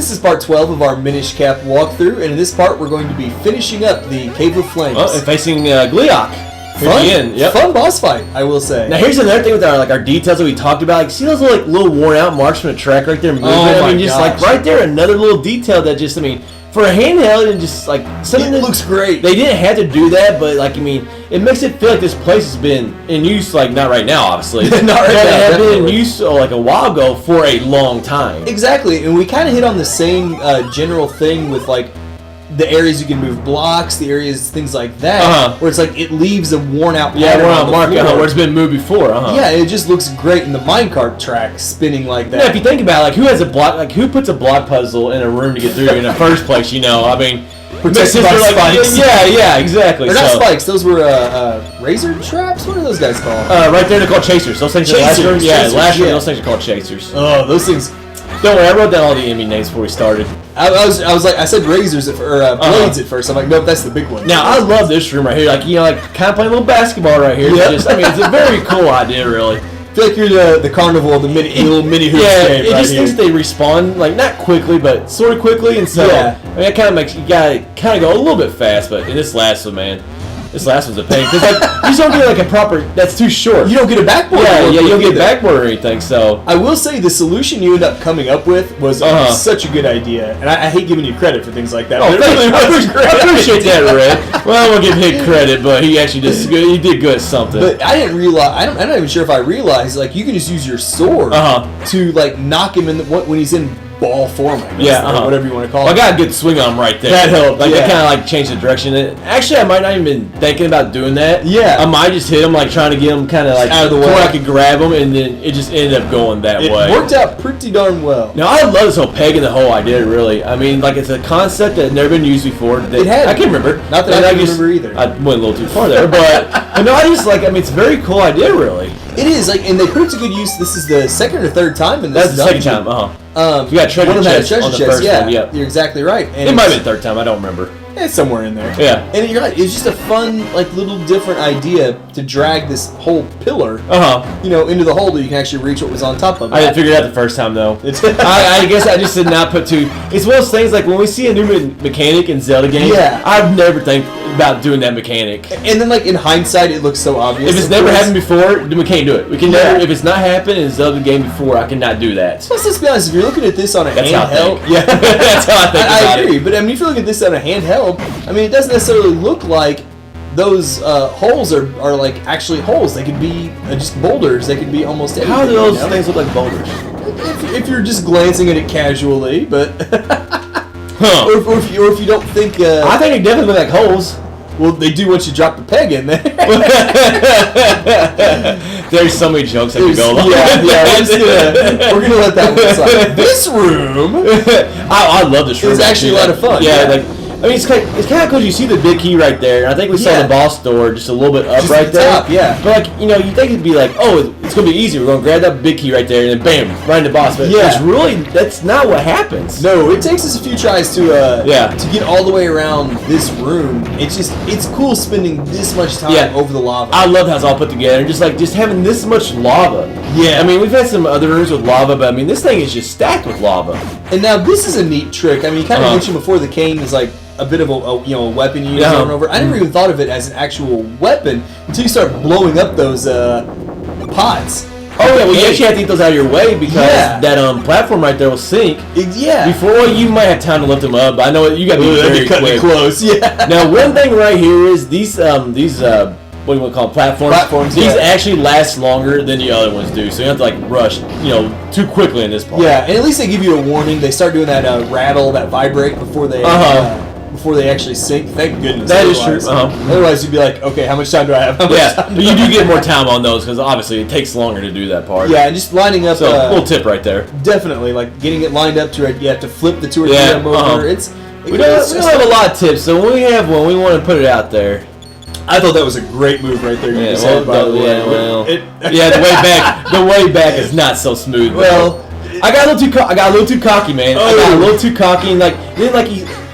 this is part 12 of our Minish Cap walkthrough, and in this part we're going to be finishing up the Cave of Flames. Oh, and facing Gleerok. Fun boss fight, I will say. Now here's another thing with our details that we talked about. Like, see those little worn out marks from the track right there moving? Oh, I mean, just like right there, another little detail that just, I mean, for a handheld and just like something that looks great. They didn't have to do that, but like, I mean, it makes it feel like this place has been in use, like not right now, obviously. Not right now. It had been in use like a while ago for a long time. Exactly, and we kind of hit on the same general thing with like the areas you can move blocks, the areas, things like that, where it's like it leaves a worn out pattern on the mark floor. where it's been moved before. Yeah, it just looks great in the minecart track spinning like that. Yeah, if you think about it, like who puts a block puzzle in a room to get through in the first place, you know? I mean, protected by spikes. Yeah, exactly. They're not spikes, those were razor traps? What are those guys called? Right there they're called chasers. Those things last room, those things are called chasers. Oh, those things. Don't worry, I wrote down all the enemy names before we started. I was like, I said razors blades at first. I'm like, nope, that's the big one. Now I love this room right here. Like, you know, like kind of playing a little basketball right here. Yep. I mean, it's a very cool idea, really. I feel like you're the carnival of the little mini hoops game. It just thinks they respawn like not quickly, but sort of quickly, and so I mean, it kind of makes you gotta kind of go a little bit fast. But in this last one, man. This last one's a pain because like you just don't get like a proper. That's too short. You don't get a backboard. Yeah, you don't get backboard or anything. So I will say the solution you end up coming up with was such a good idea, and I hate giving you credit for things like that. Oh, I appreciate that, Red. Well, I won't give him credit, but he actually did good. He did good at something. But I didn't realize. I'm not even sure if I realized. Like you can just use your sword to like knock him in when he's in ball form, I guess, or whatever you want to call it. I got a good swing on him right there. That helped. Like, it kind of like changed the direction. Actually, I might not even been thinking about doing that. Yeah. I might just hit him, like trying to get him kind of like out of the way. Where I could grab him, and then it just ended up going that way. It worked out pretty darn well. Now, I love this whole pegging the whole idea, really. I mean, like, it's a concept that had never been used before. It had. I can't remember. Not that I can remember either. I went a little too far there, but no, I just like. I mean, it's a very cool idea, really. It is, like, and they put it to good use. This is the second or third time in this. That's the second time. You got treasure chest on the first one. Yeah, you're exactly right. And it might have been third time. I don't remember. It's somewhere in there. Yeah. And you're right. It's just a fun, like, little different idea to drag this whole pillar, you know, into the hole that you can actually reach what was on top of it. I didn't figure it out the first time, though. I guess I just did not put two. It's one of those things, like, when we see a new mechanic in Zelda games, I've never think about doing that mechanic. And then, like, in hindsight, it looks so obvious. If it's never happened before, then we can't do it. We can never, if it's not happened in a Zelda game before, I cannot do that. Plus, let's be honest, if you're looking at this on a handheld, that's how I think about it. I agree, but I mean, if you're looking at this on a handheld, I mean, it doesn't necessarily look like those holes are like actually holes. They could be just boulders. They could be almost anything. How do those things look like boulders? If you're just glancing at it casually, but or if you don't think, I think they definitely look like holes. Well, they do once you drop the peg in there. There's so many jokes that can go along. We're gonna let that one slide. This room, I love this room. It's actually a lot of fun. Yeah, like. I mean, it's kind of cool. You see the big key right there, and I think we saw the boss door just a little bit up just right there. Top, yeah. But like, you know, you think it'd be like, oh, it's gonna be easy. We're gonna grab that big key right there, and then bam, right in the boss. But it's really that's not what happens. No, it takes us a few tries to get all the way around this room. It's cool spending this much time over the lava. I love how it's all put together. Just having this much lava. Yeah. I mean, we've had some other rooms with lava, but I mean, this thing is just stacked with lava. And now this is a neat trick. I mean, you kind of mentioned before the cane is like a bit of a weapon you use over and over. I never even thought of it as an actual weapon until you start blowing up those pots. Oh yeah, well you actually have to get those out of your way because that platform right there will sink. Before you might have time to lift them up, but I know you got to be very quick. Close. Yeah. Now one thing right here is these what do you want to call them? Platforms. These actually last longer than the other ones do, so you don't have to like rush, too quickly in this part. Yeah, and at least they give you a warning. They start doing that rattle, that vibrate before they actually sink. Thank goodness. That is true. Otherwise, you'd be like, okay, how much time do I have? But you do get more time on those because obviously it takes longer to do that part. Yeah, and just lining up. So little tip right there. Definitely, like getting it lined up to it. You have to flip the 2 or 3 of them over. We don't have a lot of tips, so when we have one, we want to put it out there. I thought that was a great move right there. You just had, by the way. The way back is not so smooth. Well, I got a little too cocky, man. I got a little too cocky, and like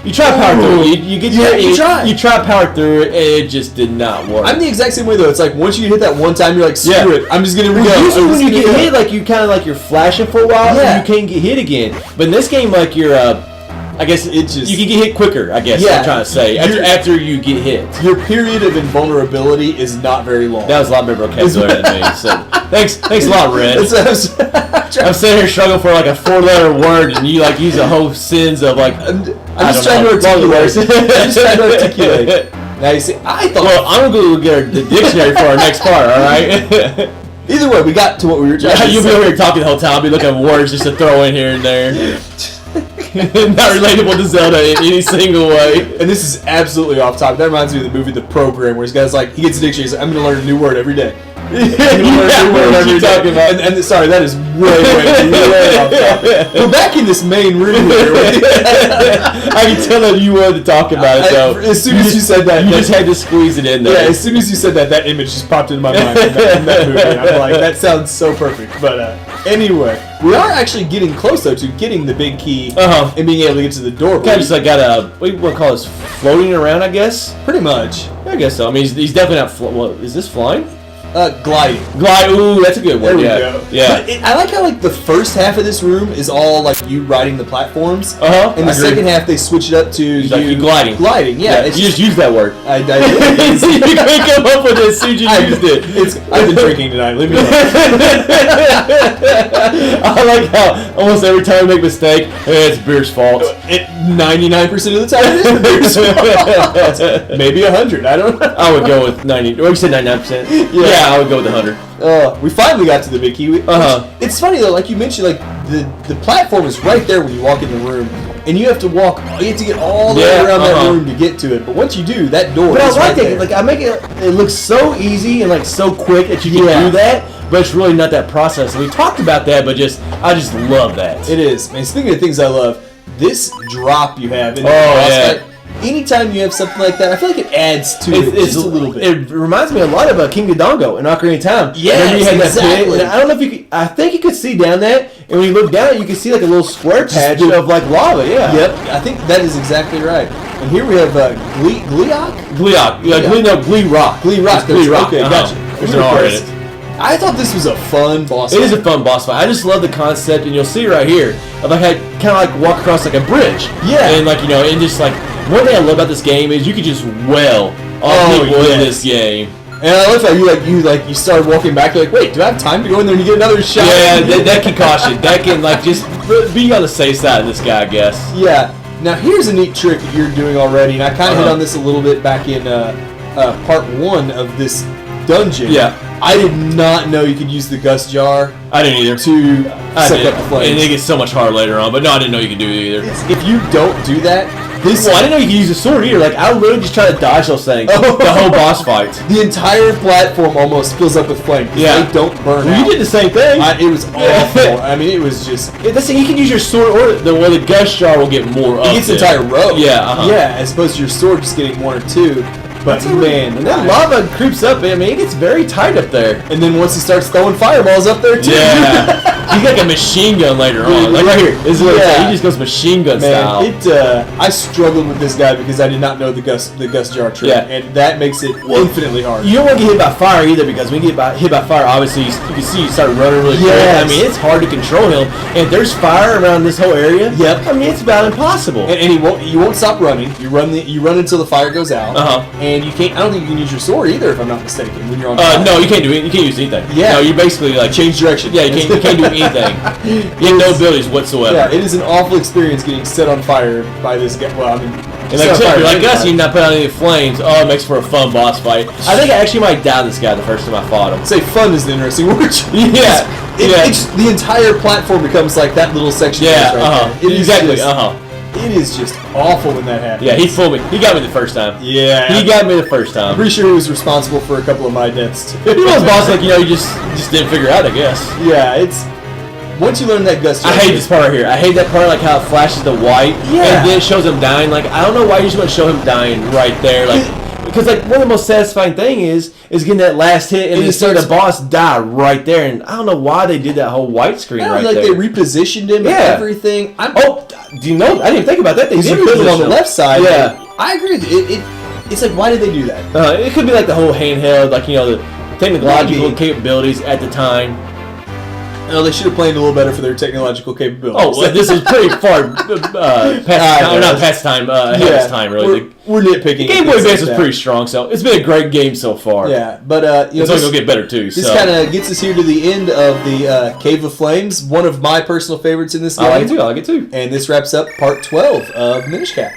You try to power through it. You get you try. You try to power through it, and it just did not work. I'm the exact same way though. It's like once you hit that one time, you're like, screw it. I'm just gonna go. Usually when you get hit, like you kind of like you're flashing for a while, and you can't get hit again. But in this game, like you're, I guess you can get hit quicker. I guess I'm trying to say after you get hit. Your period of invulnerability is not very long. That was a lot better vocabulary than me. So thanks a lot, Red. I'm sitting here struggling for like a 4-letter word, and you like use a whole sins of like. I'm just trying to articulate. Now you see, I thought. Well, I'm gonna go get the dictionary for our next part. All right. Either way, we got to what we were trying to say. You'll be over here talking the whole time. I'll be looking at words just to throw in here and there. Not relatable to Zelda in any single way. And this is absolutely off topic. That reminds me of the movie The Program, where this guy's like, he gets a dictionary, he's like, I'm going to learn a new word every day. Talking about. And sorry, that is way off topic. We're back in this main room here. I can tell that you wanted to talk about it, though. As soon as you said that, you just had to squeeze it in there. Yeah, as soon as you said that, that image just popped into my mind in that movie. And I'm like, that sounds so perfect. But anyway, we are actually getting close though to getting the big key and being able to get to the door. Kind of just like got a what do you want to call this, floating around, I guess. Pretty much. I guess so. I mean, he's definitely not. What is this, flying? Gliding. Ooh, that's a good one. There we go. Yeah. But I like how like the first half of this room is all like you riding the platforms. And the second half they switch it up to you gliding. Gliding. Yeah. You just use that word. I did. You couldn't come up with it as soon as you used it. I've been drinking tonight. Leave me alone. I like how almost every time I make a mistake, it's beer's fault. 99% of the time it is the beer's fault. Maybe 100. I don't know. I would go with 90. Or you said 99%. Yeah, I would go with 100. We finally got to the big key. It's funny though, like you mentioned, like the platform is right there when you walk in the room, and you have to walk. You have to get all the way around that room to get to it. But once you do, that door. But is I like right it. there. Like I make it look so easy and like so quick that you can do that. But it's really not that process. We talked about that, but I just love that. It is. And speaking of things I love, this drop you have in the fight, anytime you have something like that, I feel like it adds to it just a little bit. It reminds me a lot of King Dodongo in Ocarina of Time. Yeah, exactly. That pit, I don't know if you could, I think you could see down that, and when you look down, you can see like a little square patch of like lava. Yeah. Yep. I think that is exactly right. And here we have Gleerok. Gleerok. Gleerok. Okay, gotcha. There's an R in it. I thought this was a fun boss fight. It is a fun boss fight. I just love the concept, and you'll see right here of like I kind of like walk across like a bridge. Yeah. And like and just like one thing I love about this game is you can just wail on people in this game. And I love how you started walking back. You're like, wait, do I have time to go in there and get another shot? Yeah, that can cost you. That can like just be on the safe side of this guy, I guess. Yeah. Now here's a neat trick that you're doing already, and I kind of hit on this a little bit back in part 1 of this dungeon. Yeah. I did not know you could use the gust jar. I didn't either. To suck up the flames. And it gets so much harder later on, but no, I didn't know you could do it either. If you don't do that, I didn't know you could use a sword either. Like, I literally just tried to dodge those things the whole boss fight. The entire platform almost fills up with flame. Yeah. They don't burn out. You did the same thing. It was awful. I mean, it was just... That's the thing. You can use your sword or the gust jar will get more up. It gets the entire row. Yeah, Yeah, as opposed to your sword just getting 1 or 2. But man, and that lava creeps up. I mean, it gets very tight up there. And then once he starts throwing fireballs up there too. Yeah, he's like a machine gun later on. Like right here, this is what he just goes machine gun style. I struggled with this guy because I did not know the gust jar trick, and that makes it infinitely hard. You don't want to get hit by fire either, because when you get hit by fire, obviously you can see you start running really quick. I mean, it's hard to control him, and if there's fire around this whole area. Yep. I mean, it's about impossible. And you won't stop running. You run until the fire goes out. And you can't. I don't think you can use your sword either, if I'm not mistaken. When you're on fire. No, you can't do it. You can't use anything. Yeah. No, you basically like change direction. Yeah, you can't do anything. You have no abilities whatsoever. Yeah, it is an awful experience getting set on fire by this guy. Well, I mean, and like you're like us, you not put out any flames. Oh, it makes for a fun boss fight. I think I actually might die this guy the first time I fought him. Say fun is the interesting word. It's the entire platform becomes like that little section. Yeah. Exactly. It is just awful when that happens. Yeah, he fooled me. He got me the first time. Yeah. He got me the first time. I'm pretty sure he was responsible for a couple of my deaths too. He was boss, like, you just didn't figure out, I guess. Yeah, it's... Once you learn that gust... I hate this part right here. I hate that part, like how it flashes the white. Yeah. And then it shows him dying. Like, I don't know why you just want to show him dying right there. Like, because like one of the most satisfying thing is getting that last hit and then seeing the boss die right there. And I don't know why they did that whole white screen right there. They repositioned him and everything. Do you know? I didn't think about that. They did put him on the left side. Yeah, I agree with you. It's like, why did they do that? It could be like the whole handheld, like the technological capabilities at the time. No, they should have planned a little better for their technological capabilities. Oh, well, this is pretty far past time. Not past time, ahead of its time, really. We're nitpicking. The Game Boy Advance is pretty strong, so it's been a great game so far. Yeah, but it's only going to get better, too. This kind of gets us here to the end of the Cave of Flames, one of my personal favorites in this game. I like it, too. And this wraps up part 12 of Minish Cap.